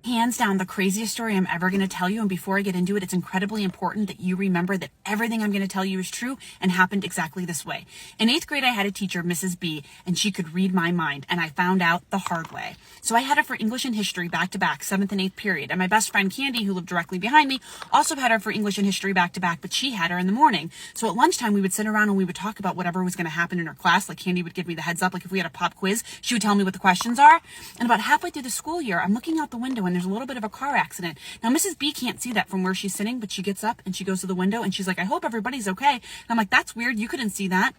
Hands down, the craziest story I'm ever going to tell you. And before I get into it, it's incredibly important that you remember that everything I'm going to tell you is true and happened exactly this way. In 8th grade, I had a teacher, Mrs. B, and she could read my mind. And I found out the hard way. So I had her for English and history back to back, 7th and 8th period. And my best friend, Candy, who lived directly behind me, also had her for English and history back to back, but she had her in the morning. So at lunchtime, we would sit around and we would talk about whatever was going to happen in her class. Like Candy would give me the heads up. Like if we had a pop quiz, she would tell me what the questions are. And about halfway through the school year, I'm looking out the window and there's a little bit of a car accident. Now, Mrs. B can't see that from where she's sitting, but she gets up and she goes to the window and she's like, I hope everybody's okay. And I'm like, that's weird. You couldn't see that.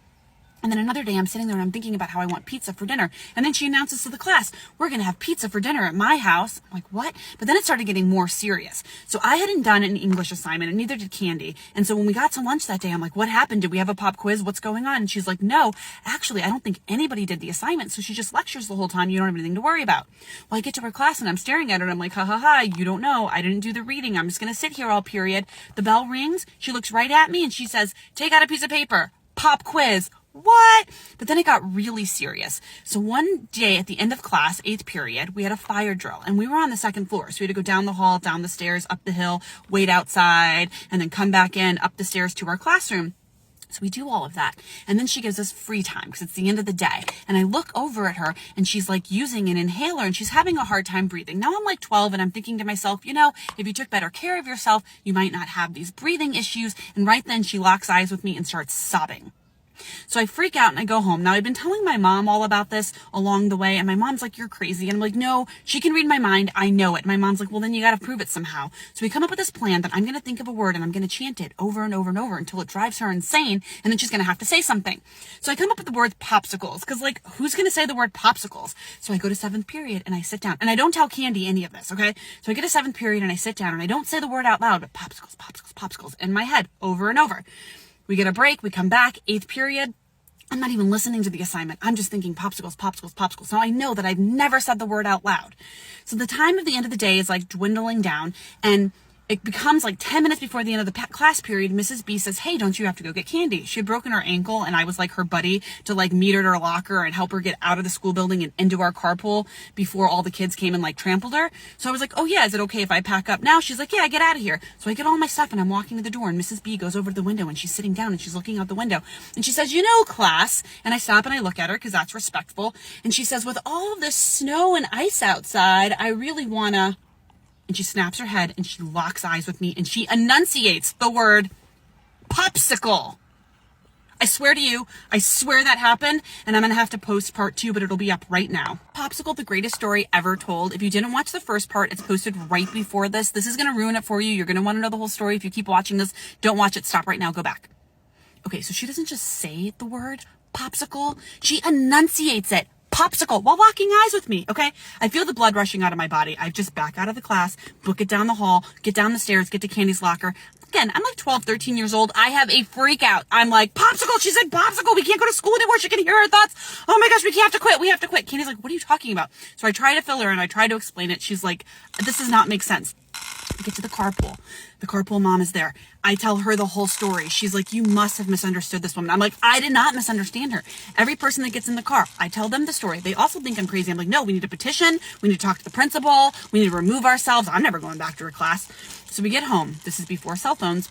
And then another day I'm sitting there and I'm thinking about how I want pizza for dinner. And then she announces to the class, we're going to have pizza for dinner at my house. I'm like, what? But then it started getting more serious. So I hadn't done an English assignment and neither did Candy. And so when we got to lunch that day, I'm like, what happened? Did we have a pop quiz? What's going on? And she's like, no, actually, I don't think anybody did the assignment. So she just lectures the whole time. You don't have anything to worry about. Well, I get to her class and I'm staring at her and I'm like, ha ha ha, you don't know. I didn't do the reading. I'm just going to sit here all period. The bell rings. She looks right at me and she says, take out a piece of paper. Pop quiz. What? But then it got really serious. So one day at the end of class, 8th period, we had a fire drill and we were on the 2nd floor. So we had to go down the hall, down the stairs, up the hill, wait outside, and then come back in, up the stairs to our classroom. So we do all of that. And then she gives us free time because it's the end of the day. And I look over at her and she's like using an inhaler and she's having a hard time breathing. Now I'm like 12 and I'm thinking to myself, you know, if you took better care of yourself, you might not have these breathing issues. And right then she locks eyes with me and starts sobbing. So I freak out and I go home. Now I've been telling my mom all about this along the way and my mom's like, you're crazy. And I'm like, no, she can read my mind. I know it. My mom's like, well, then you got to prove it somehow. So we come up with this plan that I'm going to think of a word and I'm going to chant it over and over and over until it drives her insane. And then she's going to have to say something. So I come up with the word popsicles because like, who's going to say the word popsicles? So I go to 7th period and I sit down and I don't tell Candy any of this. Okay. So I get to 7th period and I sit down and I don't say the word out loud, but popsicles, popsicles, popsicles in my head over and over. We get a break. We come back, 8th period. I'm not even listening to the assignment. I'm just thinking popsicles, popsicles, popsicles. Now I know that I've never said the word out loud. So the time of the end of the day is like dwindling down and it becomes like 10 minutes before the end of the class period. Mrs. B says, hey, don't you have to go get Candy? She had broken her ankle and I was like her buddy to like meet her at her locker and help her get out of the school building and into our carpool before all the kids came and like trampled her. So I was like, oh yeah, is it okay if I pack up now? She's like, yeah, get out of here. So I get all my stuff and I'm walking to the door and Mrs. B goes over to the window and she's sitting down and she's looking out the window and she says, you know, class. And I stop and I look at her because that's respectful. And she says, with all of this snow and ice outside, I really wanna... And she snaps her head and she locks eyes with me and she enunciates the word popsicle. I swear to you, I swear that happened and I'm going to have to post part 2, but it'll be up right now. Popsicle, the greatest story ever told. If you didn't watch the first part, it's posted right before this. This is going to ruin it for you. You're going to want to know the whole story. If you keep watching this, don't watch it. Stop right now. Go back. Okay, so she doesn't just say the word popsicle. She enunciates it. Popsicle while locking eyes with me. Okay. I feel the blood rushing out of my body. I just back out of the class, book it down the hall, get down the stairs, get to Candy's locker. Again, I'm like 12, 13 years old. I have a freak out. I'm like, popsicle. She said popsicle. We can't go to school anymore. She can hear our thoughts. Oh my gosh, we have to quit. We have to quit. Candy's like, what are you talking about? So I try to fill her and I try to explain it. She's like, this does not make sense. We get to the carpool. The carpool mom is there. I tell her the whole story. She's like, you must have misunderstood this woman. I'm like, I did not misunderstand her. Every person that gets in the car, I tell them the story. They also think I'm crazy. I'm like, no, we need a petition. We need to talk to the principal. We need to remove ourselves. I'm never going back to her class. So we get home. This is before cell phones.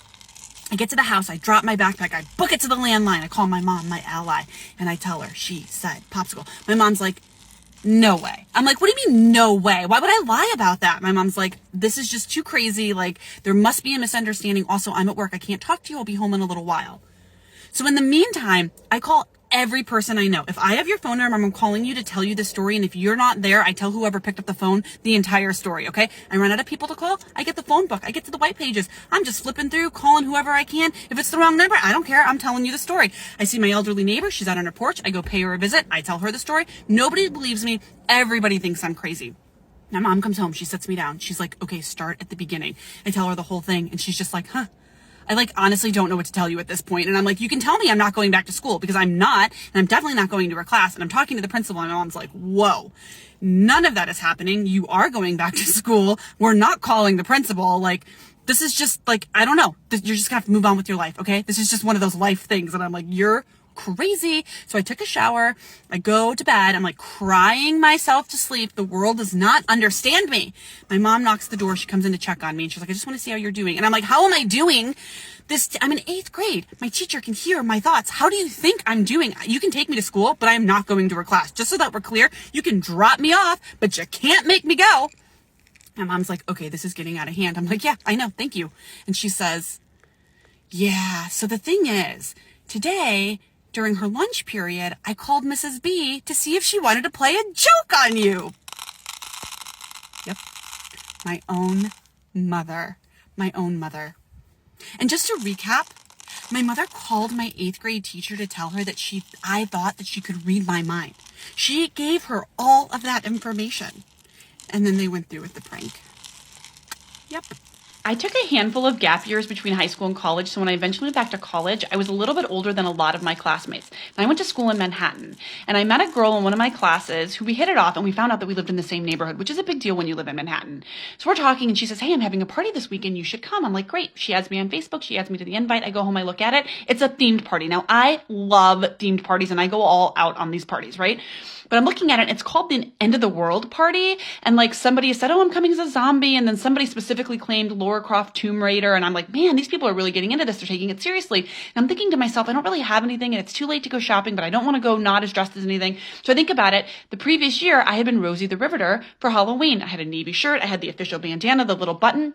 I get to the house. I drop my backpack. I book it to the landline. I call my mom, my ally, and I tell her, she said popsicle. My mom's like, no way. I'm like, what do you mean no way? Why would I lie about that? My mom's like, this is just too crazy. Like, there must be a misunderstanding. Also, I'm at work. I can't talk to you. I'll be home in a little while. So in the meantime, I call every person I know. If I have your phone number, I'm calling you to tell you the story. And if you're not there, I tell whoever picked up the phone the entire story. Okay. I run out of people to call. I get the phone book. I get to the white pages. I'm just flipping through, calling whoever I can. If it's the wrong number, I don't care. I'm telling you the story. I see my elderly neighbor. She's out on her porch. I go pay her a visit. I tell her the story. Nobody believes me. Everybody thinks I'm crazy. My mom comes home. She sits me down. She's like, okay, start at the beginning. I tell her the whole thing. And she's just like, huh. I like honestly don't know what to tell you at this point. And I'm like, you can tell me I'm not going back to school because I'm not, and I'm definitely not going to her class. And I'm talking to the principal and my mom's like, whoa, none of that is happening. You are going back to school. We're not calling the principal. Like, this is just like, I don't know. You're just gonna have to move on with your life. Okay. This is just one of those life things. And I'm like, you're crazy. So I took a shower. I go to bed. I'm like crying myself to sleep. The world does not understand me. My mom knocks the door. She comes in to check on me and she's like, I just want to see how you're doing. And I'm like, how am I doing? I'm in 8th grade. My teacher can hear my thoughts. How do you think I'm doing? You can take me to school, but I am not going to her class. Just so that we're clear, you can drop me off, but you can't make me go. My mom's like, okay, this is getting out of hand. I'm like, yeah, I know. Thank you. And she says, yeah, so the thing is, today, during her lunch period, I called Mrs. B to see if she wanted to play a joke on you. Yep. My own mother. My own mother. And just to recap, my mother called my 8th grade teacher to tell her that I thought that she could read my mind. She gave her all of that information. And then they went through with the prank. Yep. I took a handful of gap years between high school and college, so when I eventually went back to college, I was a little bit older than a lot of my classmates. And I went to school in Manhattan, and I met a girl in one of my classes who we hit it off, and we found out that we lived in the same neighborhood, which is a big deal when you live in Manhattan. So we're talking, and she says, hey, I'm having a party this weekend. You should come. I'm like, great. She adds me on Facebook. She adds me to the invite. I go home. I look at it. It's a themed party. Now, I love themed parties, and I go all out on these parties, right? But I'm looking at it, it's called the End of the World Party. And like somebody said, oh, I'm coming as a zombie. And then somebody specifically claimed Lara Croft Tomb Raider. And I'm like, man, these people are really getting into this. They're taking it seriously. And I'm thinking to myself, I don't really have anything and it's too late to go shopping, but I don't want to go not as dressed as anything. So I think about it. The previous year, I had been Rosie the Riveter for Halloween. I had a navy shirt. I had the official bandana, the little button.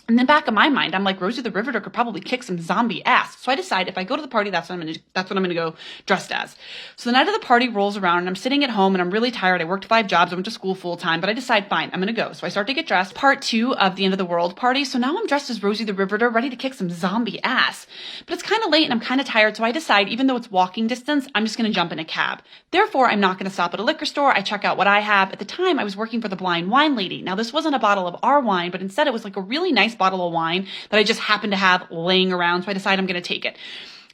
In the back of my mind, I'm like, Rosie the Riveter could probably kick some zombie ass. So I decide if I go to the party, that's what I'm gonna go dressed as. So the night of the party rolls around and I'm sitting at home and I'm really tired. I worked 5 jobs. I went to school full time, but I decide, fine, I'm gonna go. So I start to get dressed. Part 2 of the End of the World Party. So now I'm dressed as Rosie the Riveter, ready to kick some zombie ass. But it's kind of late and I'm kind of tired. So I decide, even though it's walking distance, I'm just gonna jump in a cab. Therefore, I'm not gonna stop at a liquor store. I check out what I have. At the time, I was working for the Blind Wine Lady. Now, this wasn't a bottle of our wine, but instead it was like a really nice bottle of wine that I just happened to have laying around. So I decide I'm going to take it.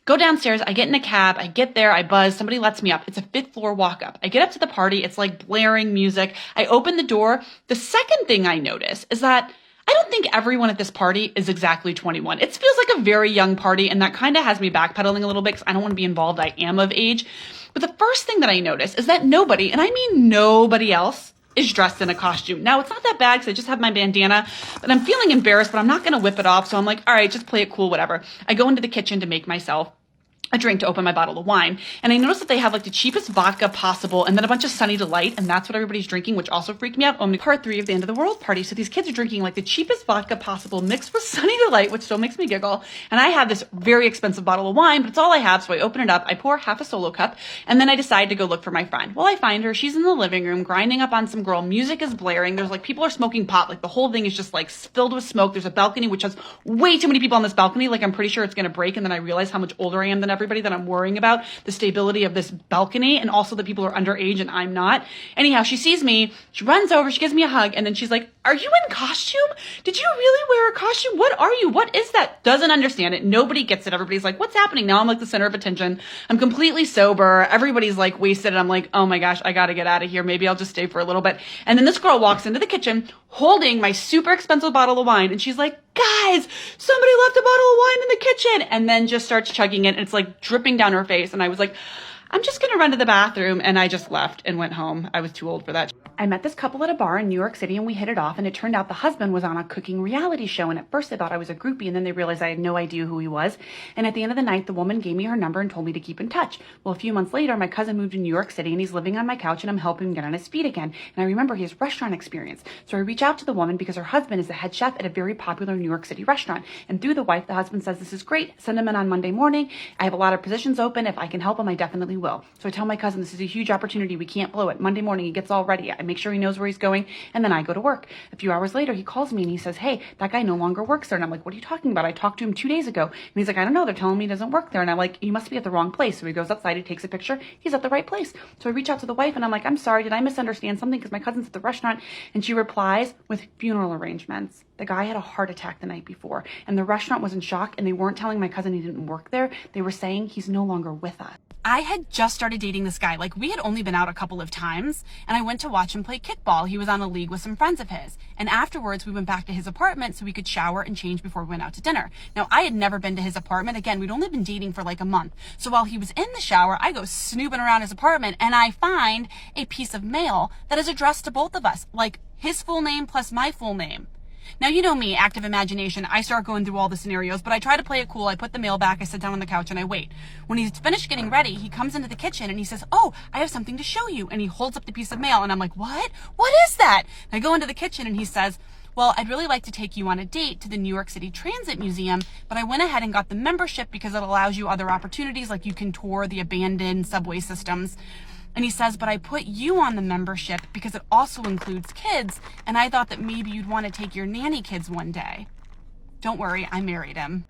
Go downstairs. I get in a cab. I get there. I buzz. Somebody lets me up. It's a 5th floor walk up. I get up to the party. It's like blaring music. I open the door. The second thing I notice is that I don't think everyone at this party is exactly 21. It feels like a very young party, and that kind of has me backpedaling a little bit because I don't want to be involved. I am of age. But the first thing that I notice is that nobody, and I mean nobody else, is dressed in a costume. Now, it's not that bad because I just have my bandana, but I'm feeling embarrassed, but I'm not going to whip it off. So I'm like, all right, just play it cool, whatever. I go into the kitchen to make myself a drink to open my bottle of wine. And I noticed that they have like the cheapest vodka possible and then a bunch of Sunny Delight. And that's what everybody's drinking, which also freaked me out. On part 3 of the End of the World Party. So these kids are drinking like the cheapest vodka possible mixed with Sunny Delight, which still makes me giggle. And I have this very expensive bottle of wine, but it's all I have. So I open it up. I pour half a solo cup and then I decide to go look for my friend. Well, I find her. She's in the living room grinding up on some girl. Music is blaring. There's like people are smoking pot. Like the whole thing is just like filled with smoke. There's a balcony, which has way too many people on this balcony. Like I'm pretty sure it's going to break. And then I realize how much older I am than everybody that I'm worrying about the stability of this balcony and also that people are underage and I'm not. Anyhow, she sees me, she runs over, she gives me a hug, and then she's like, are you in costume? Did you really wear a costume? What are you? What is that? Doesn't understand it. Nobody gets it. Everybody's like, what's happening? Now I'm like the center of attention. I'm completely sober. Everybody's like wasted. And I'm like, oh my gosh, I got to get out of here. Maybe I'll just stay for a little bit. And then this girl walks into the kitchen holding my super expensive bottle of wine. And she's like, guys, somebody left a bottle of wine in the kitchen. And then just starts chugging it. And it's like dripping down her face. And I was like, I'm just going to run to the bathroom. And I just left and went home. I was too old for that. I met this couple at a bar in New York City and we hit it off. And it turned out the husband was on a cooking reality show. And at first they thought I was a groupie. And then they realized I had no idea who he was. And at the end of the night, the woman gave me her number and told me to keep in touch. Well, a few months later, my cousin moved to New York City and he's living on my couch and I'm helping him get on his feet again. And I remember he has restaurant experience. So I reach out to the woman because her husband is the head chef at a very popular New York City restaurant. And through the wife, the husband says, this is great. Send him in on Monday morning. I have a lot of positions open. If I can help him, I definitely will. So I tell my cousin, this is a huge opportunity. We can't blow it. Monday morning, he gets all ready. I make sure he knows where he's going. And then I go to work. A few hours later, he calls me and he says, hey, that guy no longer works there. And I'm like, what are you talking about? I talked to him 2 days ago. And he's like, I don't know. They're telling me he doesn't work there. And I'm like, you must be at the wrong place. So he goes outside, he takes a picture. He's at the right place. So I reach out to the wife and I'm like, I'm sorry. Did I misunderstand something? Because my cousin's at the restaurant. And she replies with funeral arrangements. The guy had a heart attack the night before. And the restaurant was in shock. And they weren't telling my cousin he didn't work there. They were saying he's no longer with us. I had just started dating this guy. Like, we had only been out a couple of times, and I went to watch him play kickball. He was on a league with some friends of his. And afterwards, we went back to his apartment so we could shower and change before we went out to dinner. Now, I had never been to his apartment. Again, we'd only been dating for like a month. So while he was in the shower, I go snooping around his apartment, and I find a piece of mail that is addressed to both of us, like his full name plus my full name. Now, you know me, active imagination. I start going through all the scenarios, but I try to play it cool. I put the mail back, I sit down on the couch, and I wait. When he's finished getting ready, he comes into the kitchen and he says, "Oh, I have something to show you." And he holds up the piece of mail, and I'm like, "What? What is that?" And I go into the kitchen and he says, "Well, I'd really like to take you on a date to the New York City Transit Museum, but I went ahead and got the membership because it allows you other opportunities, like you can tour the abandoned subway systems." And he says, "But I put you on the membership because it also includes kids, and I thought that maybe you'd want to take your nanny kids one day." Don't worry, I married him.